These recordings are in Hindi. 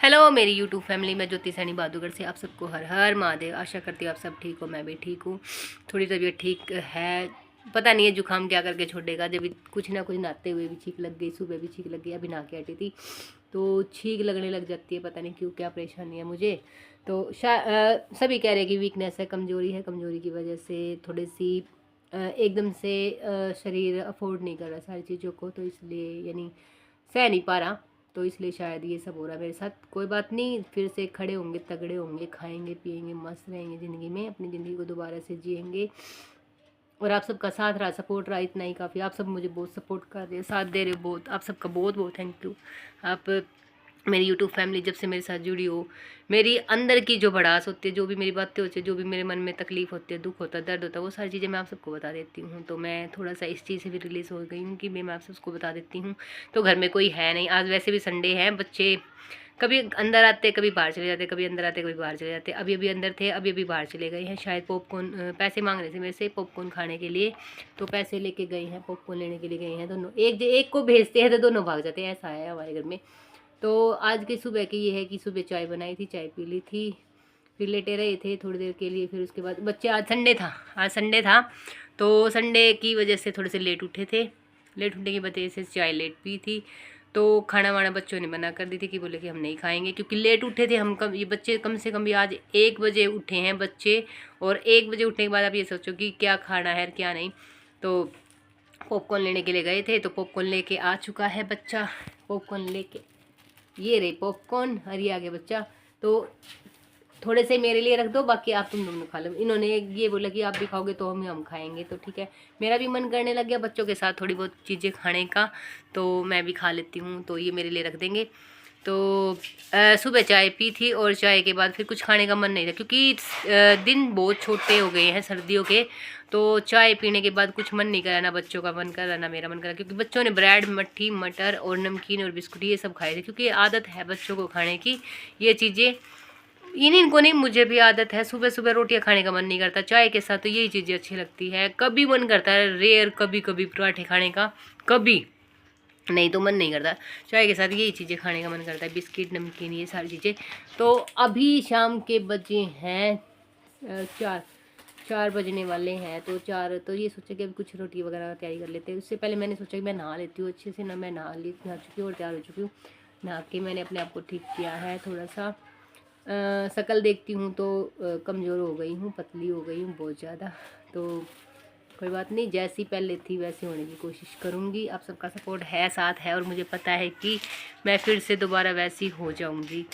हेलो मेरी यूट्यूब फैमिली में ज्योति सैनी बहादुरगढ़ से आप सबको हर हर महादेव। आशा करती हूँ आप सब ठीक हो, मैं भी ठीक हूँ। थोड़ी तबीयत ठीक है, पता नहीं है जुकाम क्या करके छोड़ेगा। जब कुछ ना कुछ नहाते हुए भी छींक लग गई, सुबह भी छींक लग गई, अभी नहा के हटी थी तो छींक लगने लग जाती है। पता नहीं क्यों, क्या परेशानी है मुझे। तो सभी कह रहे हैं कि वीकनेस है, कमज़ोरी है, कमज़ोरी की वजह से थोड़ी सी एकदम से शरीर अफोर्ड नहीं कर रहा सारी चीज़ों को, तो इसलिए यानी सह नहीं पा रहा, तो इसलिए शायद ये सब हो रहा है मेरे साथ। कोई बात नहीं, फिर से खड़े होंगे, तगड़े होंगे, खाएंगे पिएंगे, मस्त रहेंगे ज़िंदगी में, अपनी ज़िंदगी को दोबारा से जिएंगे। और आप सबका साथ रहा, सपोर्ट रहा, इतना ही काफ़ी। आप सब मुझे बहुत सपोर्ट कर रहे हो, साथ दे रहे हो, बहुत आप सबका बहुत बहुत थैंक यू। आप मेरी यूट्यूब फैमिली जब से मेरे साथ जुड़ी हो, मेरी अंदर की जो भड़ास होती है, जो भी मेरी बातें होती है, जो भी मेरे मन में तकलीफ होती है, दुख होता है, दर्द होता है, वो सारी चीज़ें मैं आप सबको बता देती हूँ। तो मैं थोड़ा सा इस चीज़ से भी रिलीज़ हो गई हूँ कि मैं आप सबको बता देती हूँ। तो घर में कोई है नहीं, आज वैसे भी संडे है, बच्चे कभी अंदर आते कभी बाहर चले जाते, कभी अंदर आते कभी बाहर चले जाते। अभी अभी अंदर थे, अभी अभी बाहर चले गए हैं। शायद पॉपकॉर्न पैसे मांग रहे थे मेरे से पॉपकॉर्न खाने के लिए, तो पैसे लेके गए हैं, पॉपकॉर्न लेने के लिए गए हैं दोनों। एक को भेजते हैं तो दोनों भाग जाते हैं, ऐसा है हमारे घर में। तो आज की सुबह की ये है कि सुबह चाय बनाई थी, चाय पी ली थी, फिर लेटे रहे थे थोड़ी देर के लिए। फिर उसके बाद बच्चे, आज संडे था तो संडे की वजह से थोड़े से लेट उठे थे, लेट उठने की वजह से चाय लेट पी थी। तो खाना वाना बच्चों ने मना कर दी थी कि बोले कि हम नहीं खाएंगे, क्योंकि लेट उठे थे हम। कम ये बच्चे कम से कम भी आज 1 बजे उठे हैं बच्चे, और 1 बजे उठने के बाद आप ये सोचो कि क्या खाना है क्या नहीं। तो पॉपकॉर्न लेने के लिए गए थे, तो पॉपकॉर्न लेके आ चुका है बच्चा। पॉपकॉर्न लेके ये रहे पॉपकॉर्न, और ये आगे बच्चा। तो थोड़े से मेरे लिए रख दो, बाकी आप तुम दोनों खा लो। इन्होंने ये बोला कि आप भी खाओगे तो हम खाएंगे, तो ठीक है। मेरा भी मन करने लग गया बच्चों के साथ थोड़ी बहुत चीज़ें खाने का, तो मैं भी खा लेती हूँ, तो ये मेरे लिए रख देंगे। तो सुबह चाय पी थी, और चाय के बाद फिर कुछ खाने का मन नहीं था, क्योंकि दिन बहुत छोटे हो गए हैं सर्दियों के। तो चाय पीने के बाद कुछ मन नहीं करा, ना बच्चों का मन करा ना मेरा मन करा, क्योंकि बच्चों ने ब्रेड, मट्ठी, मटर और नमकीन और बिस्कुट ये सब खाए थे, क्योंकि आदत है बच्चों को खाने की ये चीज़ें। इनको नहीं, मुझे भी आदत है, सुबह सुबह रोटियां खाने का मन नहीं करता, चाय के साथ तो यही चीज़ें अच्छी लगती है। कभी मन करता है रेयर, कभी कभी पराठे खाने का, कभी नहीं तो मन नहीं करता। चाय के साथ यही चीज़ें खाने का मन करता है, बिस्किट, नमकीन, ये सारी चीज़ें। तो अभी शाम के बजे हैं 4 बजने वाले हैं, तो 4 तो ये सोचा कि अभी कुछ रोटी वगैरह तैयारी कर लेते हैं। उससे पहले मैंने सोचा कि मैं नहा लेती हूँ अच्छे से, ना मैं नहा चुकी हूँ और तैयार हो चुकी हूँ। नहा के मैंने अपने आप को ठीक किया है थोड़ा सा। शक्ल देखती हूँ तो कमज़ोर हो गई हूँ, पतली हो गई हूँ बहुत ज़्यादा। तो कोई बात नहीं, जैसी पहले थी वैसी होने की कोशिश करूँगी। आप सबका सपोर्ट है, साथ है, और मुझे पता है कि मैं फिर से दोबारा वैसी हो जाऊँगी।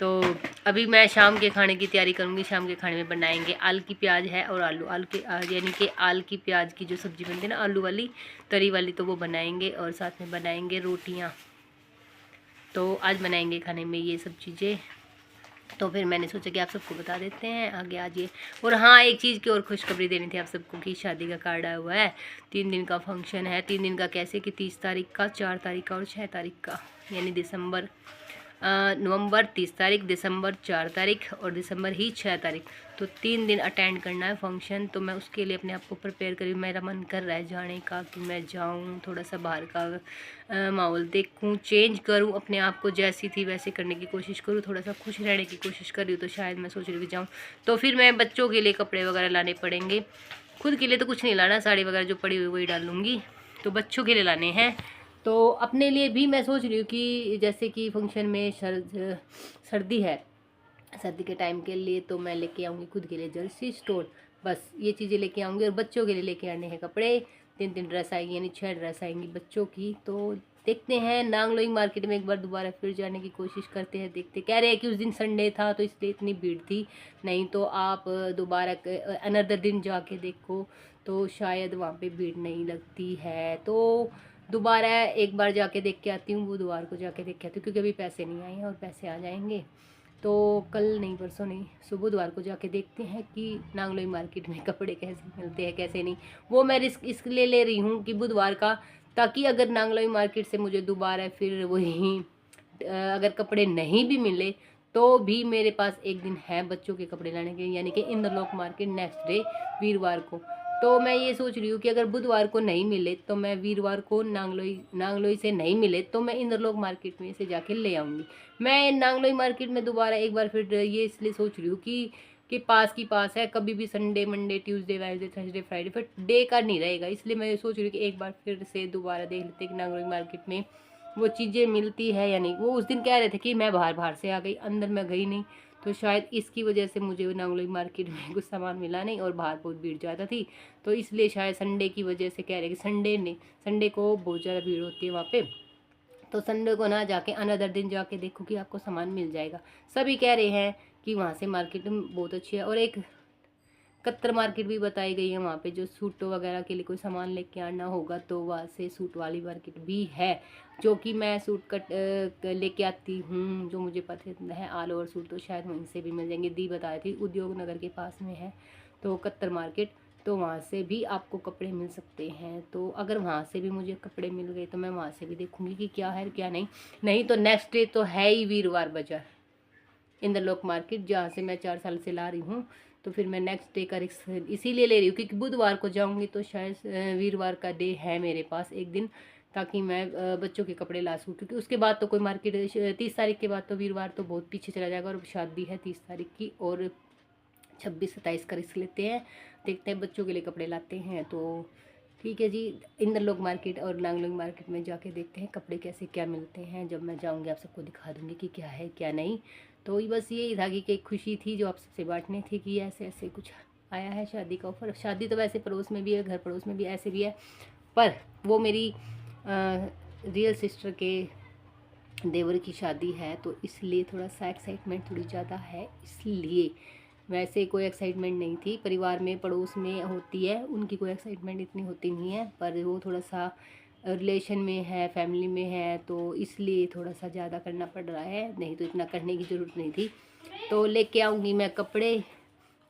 तो अभी मैं शाम के खाने की तैयारी करूँगी। शाम के खाने में बनाएंगे आलू की प्याज है और आलू के यानी कि आलू की प्याज की जो सब्ज़ी बनती है ना, आलू वाली तरी वाली, तो वो बनाएंगे, और साथ में बनाएंगे रोटियाँ। तो आज बनाएंगे खाने में ये सब चीज़ें। तो फिर मैंने सोचा कि आप सबको बता देते हैं आगे आज ये। और हाँ, एक चीज़ की और खुशखबरी देनी थी आप सबको कि शादी का कार्ड आया हुआ है। 3 दिन का फंक्शन है। 3 दिन का कैसे कि 30 तारीख का, 4 तारीख का और 6 तारीख का, यानी नवंबर 30 तारीख, दिसंबर 4 तारीख और दिसंबर ही 6 तारीख। तो 3 दिन अटेंड करना है फंक्शन। तो मैं उसके लिए अपने आप को प्रिपेयर करी। मेरा मन कर रहा है जाने का, कि मैं जाऊं, थोड़ा सा बाहर का माहौल देखूं, चेंज करूं, अपने आप को जैसी थी वैसे करने की कोशिश करूं, थोड़ा सा खुश रहने की कोशिश कर रही हूँ। तो शायद मैं सोच रही हूँ कि जाऊँ। तो फिर मैं बच्चों के लिए कपड़े वगैरह लाने पड़ेंगे, खुद के लिए तो कुछ नहीं लाना, साड़ी वगैरह जो पड़ी हुई वही डालूँगी। तो बच्चों के लिए लाने हैं। तो अपने लिए भी मैं सोच रही हूँ कि जैसे कि फंक्शन में सर्दी है, सर्दी के टाइम के लिए तो मैं लेके आऊँगी खुद के लिए जर्सी स्टोन, बस ये चीज़ें लेके आऊँगी। और बच्चों के लिए लेके आने हैं कपड़े। 3 ड्रेस आएंगी, यानी 6 ड्रेस आएंगी बच्चों की। तो देखते हैं, नांगलोई मार्केट में एक बार दोबारा फिर जाने की कोशिश करते हैं, देखते। कह रहे हैं कि उस दिन संडे था तो इसलिए इतनी भीड़ थी, नहीं तो आप दोबारा अनदर दिन जाके देखो तो शायद वहाँ पे भीड़ नहीं लगती है। तो दोबारा एक बार जाके देख के आती हूँ, बुधवार को जाके देख के आती हूँ, क्योंकि अभी पैसे नहीं आए हैं, और पैसे आ जाएंगे तो कल नहीं, परसों नहीं, बुधवार को जाके देखते हैं कि नांगलोई मार्केट में कपड़े कैसे मिलते हैं कैसे नहीं। वो मैं रिस्क इसलिए ले रही हूँ कि बुधवार का, ताकि अगर नांगलोई मार्केट से मुझे दोबारा फिर वही अगर कपड़े नहीं भी मिले तो भी मेरे पास एक दिन है बच्चों के कपड़े लाने के, यानी कि इंद्रलोक मार्केट नेक्स्ट डे वीरवार को। तो मैं ये सोच रही हूँ कि अगर बुधवार को नहीं मिले तो मैं वीरवार को नांगलोई से नहीं मिले तो मैं इंद्रलोक मार्केट में से जाके ले आऊँगी। मैं नांगलोई मार्केट में दोबारा एक बार फिर ये इसलिए सोच रही हूँ कि पास की पास है, कभी भी Sunday Monday Tuesday Wednesday Thursday Friday फिर डे का नहीं रहेगा, इसलिए मैं ये सोच रही हूँ कि एक बार फिर से दोबारा देख लेते कि नांगलोई मार्केट में वो चीज़ें मिलती है या नहीं। वो उस दिन कह रहे थे कि मैं बाहर से आ गई, अंदर मैं गई नहीं, तो शायद इसकी वजह से मुझे नांगलोई मार्केट में कुछ सामान मिला नहीं और बाहर बहुत भीड़ ज़्यादा थी, तो इसलिए शायद संडे की वजह से कह रहे कि संडे को बहुत ज़्यादा भीड़ होती है वहाँ पे, तो संडे को ना जाके अनदर दिन जाके देखो कि आपको सामान मिल जाएगा। सभी कह रहे हैं कि वहाँ से मार्केट बहुत अच्छी है। और एक कत्तर मार्केट भी बताई गई है, वहाँ पे जो सूटों वगैरह के लिए कोई सामान लेके आना होगा तो वहाँ से सूट वाली मार्केट भी है, जो कि मैं सूट कट लेके आती हूँ, जो मुझे पसंद है ऑल ओवर सूट, तो शायद वहीं से भी मिल जाएंगे। दी बताई थी उद्योग नगर के पास में है तो कत्तर मार्केट, तो वहाँ से भी आपको कपड़े मिल सकते हैं। तो अगर वहाँ से भी मुझे कपड़े मिल गए तो मैं वहाँ से भी देखूँगी कि क्या है क्या नहीं तो नेक्स्ट डे तो है ही वीरवार बाजार इंद्रलोक मार्केट, जहाँ से मैं 4 साल से ला रही हूँ। तो फिर मैं नेक्स्ट डे का रिस्क इसीलिए ले रही हूँ क्योंकि बुधवार को जाऊँगी तो शायद वीरवार का डे है मेरे पास एक दिन, ताकि मैं बच्चों के कपड़े ला सकूँ, क्योंकि उसके बाद तो कोई मार्केट 30 तारीख के बाद तो वीरवार तो बहुत पीछे चला जाएगा और शादी है 30 तारीख की, और 26-27 का रिस्क लेते हैं, देखते हैं बच्चों के लिए कपड़े लाते हैं। तो ठीक है जी, इंद्रलोक मार्केट और नांगलोई मार्केट में जाके देखते हैं कपड़े कैसे क्या मिलते हैं। जब मैं जाऊंगी आप सबको दिखा दूंगी कि क्या है क्या नहीं। तो बस यही था कि एक खुशी थी जो आप सबसे बांटनी थी कि ऐसे ऐसे कुछ आया है शादी का ऑफर। शादी तो वैसे पड़ोस में भी है, घर पड़ोस में भी ऐसे भी है, पर वो मेरी रियल सिस्टर के देवर की शादी है, तो इसलिए थोड़ा सा एक्साइटमेंट थोड़ी ज़्यादा है। इसलिए वैसे कोई एक्साइटमेंट नहीं थी, परिवार में पड़ोस में होती है उनकी कोई एक्साइटमेंट इतनी होती नहीं है, पर वो थोड़ा सा रिलेशन में है, फैमिली में है, तो इसलिए थोड़ा सा ज़्यादा करना पड़ रहा है, नहीं तो इतना करने की ज़रूरत नहीं थी। तो लेके आऊँगी मैं कपड़े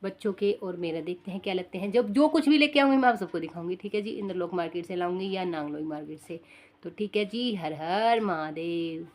बच्चों के और मेरा, देखते हैं क्या लगते हैं। जब जो कुछ भी लेके आऊँगी मैं आप सबको दिखाऊंगी, ठीक है जी। इंद्रलोक मार्केट से लाऊंगी या नांगलोई मार्केट से, तो ठीक है जी। हर हर महादेव।